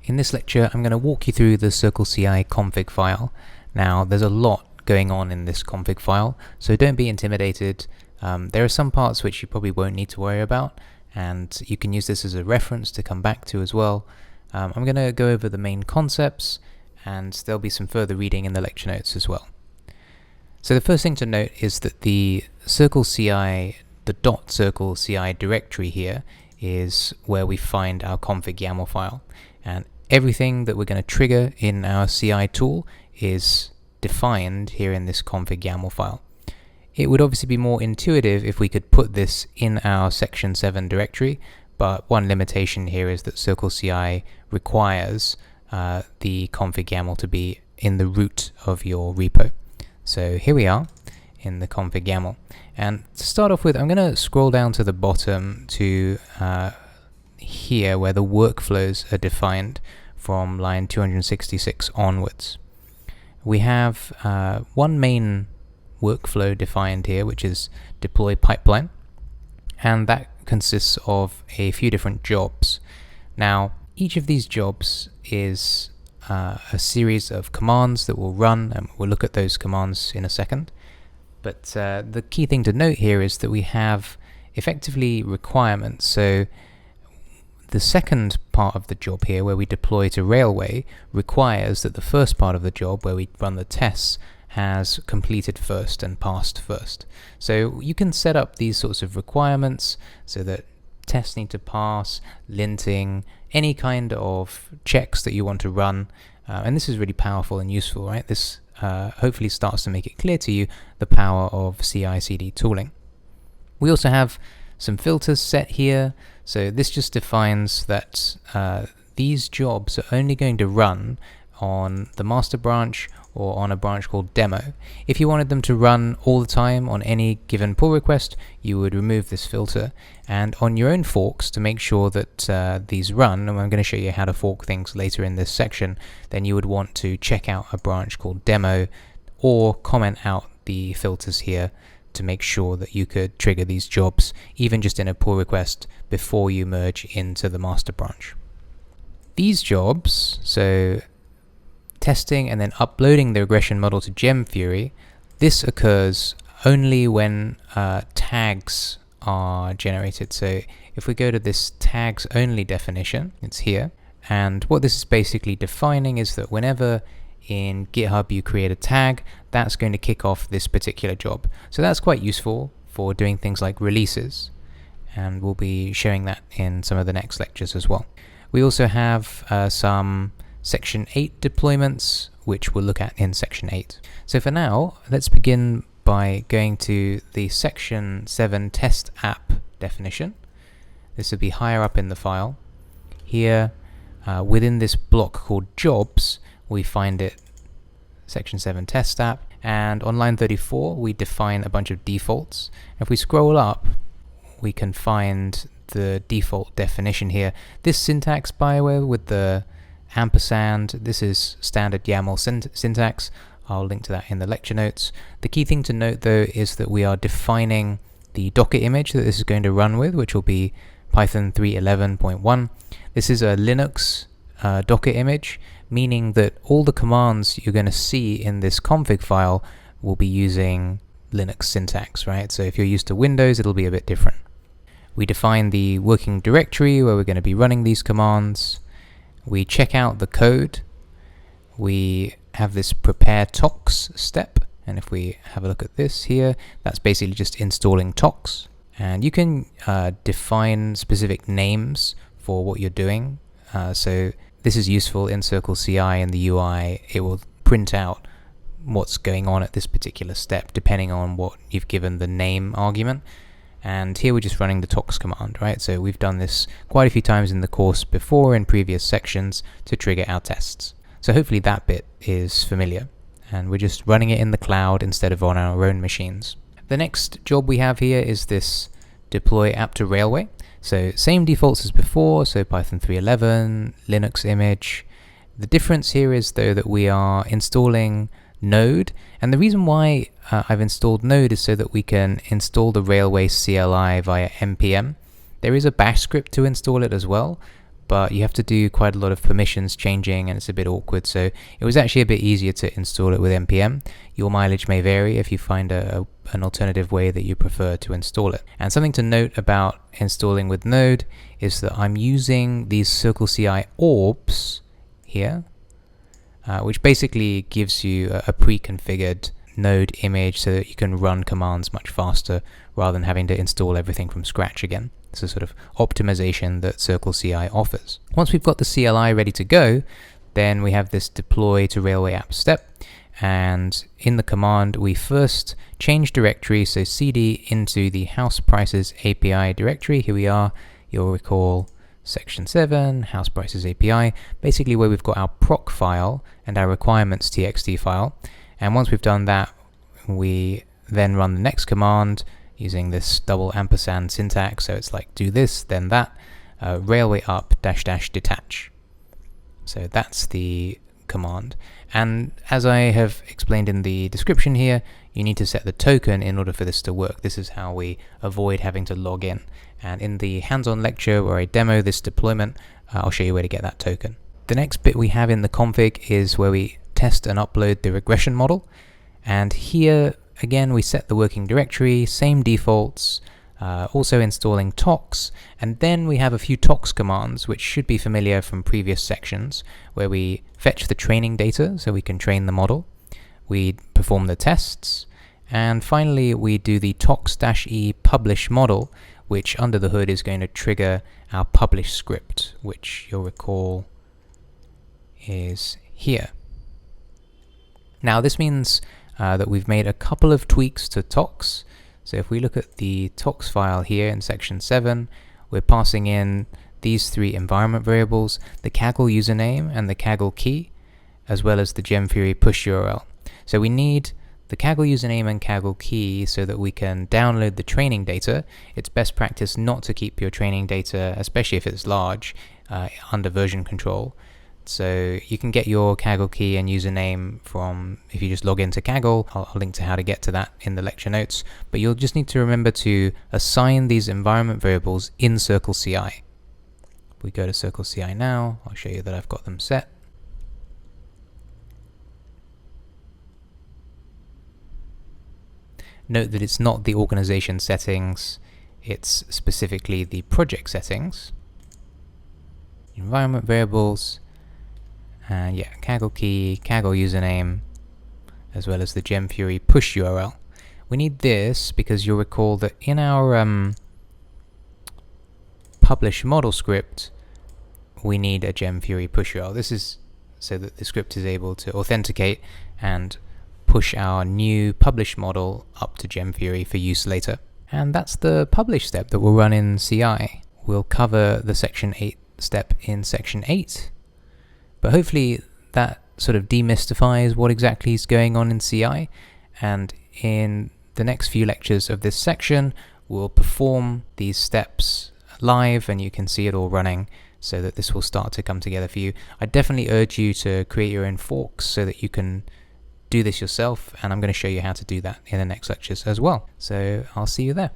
In this lecture, I'm going to walk you through the CircleCI config file. Now, there's a lot going on in this config file, so don't be intimidated. There are some parts which you probably won't need to worry about, and you can use this as a reference to come back to as well. I'm going to go over the main concepts, and there'll be some further reading in the lecture notes as well. So the first thing to note is that the CircleCI, the .circleci directory here is where we find our config YAML file, and everything that we're going to trigger in our CI tool is defined here in this config YAML file. It would obviously be more intuitive if we could put this in our section 7 directory, but one limitation here is that CircleCI requires the config YAML to be in the root of your repo. So here we are in the config YAML, and to start off with, I'm going to scroll down to the bottom to here where the workflows are defined from line 266 onwards. We have one main workflow defined here, which is deploy pipeline, and that consists of a few different jobs. Now, each of these jobs is a series of commands that will run, and we'll look at those commands in a second. But the key thing to note here is that we have effectively requirements. So the second part of the job here, where we deploy to Railway, requires that the first part of the job, where we run the tests, has completed first and passed first. So you can set up these sorts of requirements so that tests need to pass, linting, any kind of checks that you want to run. And this is really powerful and useful, right? This hopefully starts to make it clear to you the power of CI/CD tooling. We also have some filters set here. So this just defines that these jobs are only going to run on the master branch or on a branch called demo. If you wanted them to run all the time on any given pull request, you would remove this filter. And on your own forks, to make sure that these run, and I'm going to show you how to fork things later in this section, then you would want to check out a branch called demo or comment out the filters here to make sure that you could trigger these jobs, even just in a pull request, before you merge into the master branch. These jobs, so testing and then uploading the regression model to GemFury, this occurs only when tags are generated. So if we go to this tags only definition, it's here. And what this is basically defining is that whenever in GitHub you create a tag, that's going to kick off this particular job. So that's quite useful for doing things like releases, and we'll be showing that in some of the next lectures as well. We also have some section 8 deployments, which we'll look at in section 8. So for now, let's begin by going to the section 7 test app definition. This will be higher up in the file. Here, within this block called jobs, we find it section 7 test app, and on line 34 we define a bunch of defaults. If we scroll up, we can find the default definition here. This syntax, by the way, with the ampersand, this is standard YAML syntax. I'll link to that in the lecture notes. The key thing to note though is that we are defining the Docker image that this is going to run with, which will be Python 3.11.1. This is a Linux Docker image, meaning that all the commands you're going to see in this config file will be using Linux syntax, right? So if you're used to Windows, it'll be a bit different. We define the working directory where we're going to be running these commands. We check out the code. We have this prepare tox step, and if we have a look at this here, that's basically just installing tox. And you can define specific names for what you're doing. So this is useful in CircleCI in the UI. It will print out what's going on at this particular step depending on what you've given the name argument. And here we're just running the tox command, right? So we've done this quite a few times in the course before in previous sections to trigger our tests. So hopefully that bit is familiar, and we're just running it in the cloud instead of on our own machines. The next job we have here is this deploy app to Railway. So same defaults as before, so Python 3.11, Linux image. The difference here is though that we are installing Node, and the reason why I've installed Node is so that we can install the Railway CLI via npm. There is a bash script to install it as well, but you have to do quite a lot of permissions changing and it's a bit awkward, so it was actually a bit easier to install it with npm. Your mileage may vary if you find an alternative way that you prefer to install it. And something to note about installing with Node is that I'm using these CircleCI orbs here, which basically gives you a pre-configured Node image so that you can run commands much faster rather than having to install everything from scratch again. It's a sort of optimization that CircleCI offers. Once we've got the CLI ready to go, then we have this deploy to Railway app step, and in the command we first change directory, so cd into the house prices API directory. Here we are. You'll recall section 7, house prices API, basically where we've got our proc file and our requirements txt file. And once we've done that, we then run the next command using this double ampersand syntax. So it's like do this, then that, railway up -- detach. So that's the command. And as I have explained in the description here, you need to set the token in order for this to work. This is how we avoid having to log in. And in the hands-on lecture where I demo this deployment, I'll show you where to get that token. The next bit we have in the config is where we test and upload the regression model. And here, again, we set the working directory, same defaults, also installing tox, and then we have a few tox commands which should be familiar from previous sections, where we fetch the training data so we can train the model, we perform the tests, and finally we do the tox-e publish model, which under the hood is going to trigger our publish script, which you'll recall is here. Now this means that we've made a couple of tweaks to tox. So if we look at the tox file here in section 7, we're passing in these 3 environment variables, the Kaggle username and the Kaggle key, as well as the gemfury push URL. So we need the Kaggle username and Kaggle key so that we can download the training data. It's best practice not to keep your training data, especially if it's large, under version control. So you can get your Kaggle key and username from, if you just log into Kaggle. I'll link to how to get to that in the lecture notes, but you'll just need to remember to assign these environment variables in CircleCI. We go to CircleCI now, I'll show you that I've got them set. Note that it's not the organization settings, it's specifically the project settings. Environment variables, and yeah, Kaggle key, Kaggle username, as well as the gemfury push URL. We need this because you'll recall that in our publish model script, we need a gemfury push URL. This is so that the script is able to authenticate and push our new publish model up to gemfury for use later. And that's the publish step that we'll run in CI. We'll cover the section 8 step in section 8. But hopefully that sort of demystifies what exactly is going on in CI, and in the next few lectures of this section we'll perform these steps live and you can see it all running so that this will start to come together for you. I definitely urge you to create your own forks so that you can do this yourself, and I'm going to show you how to do that in the next lectures as well. So I'll see you there.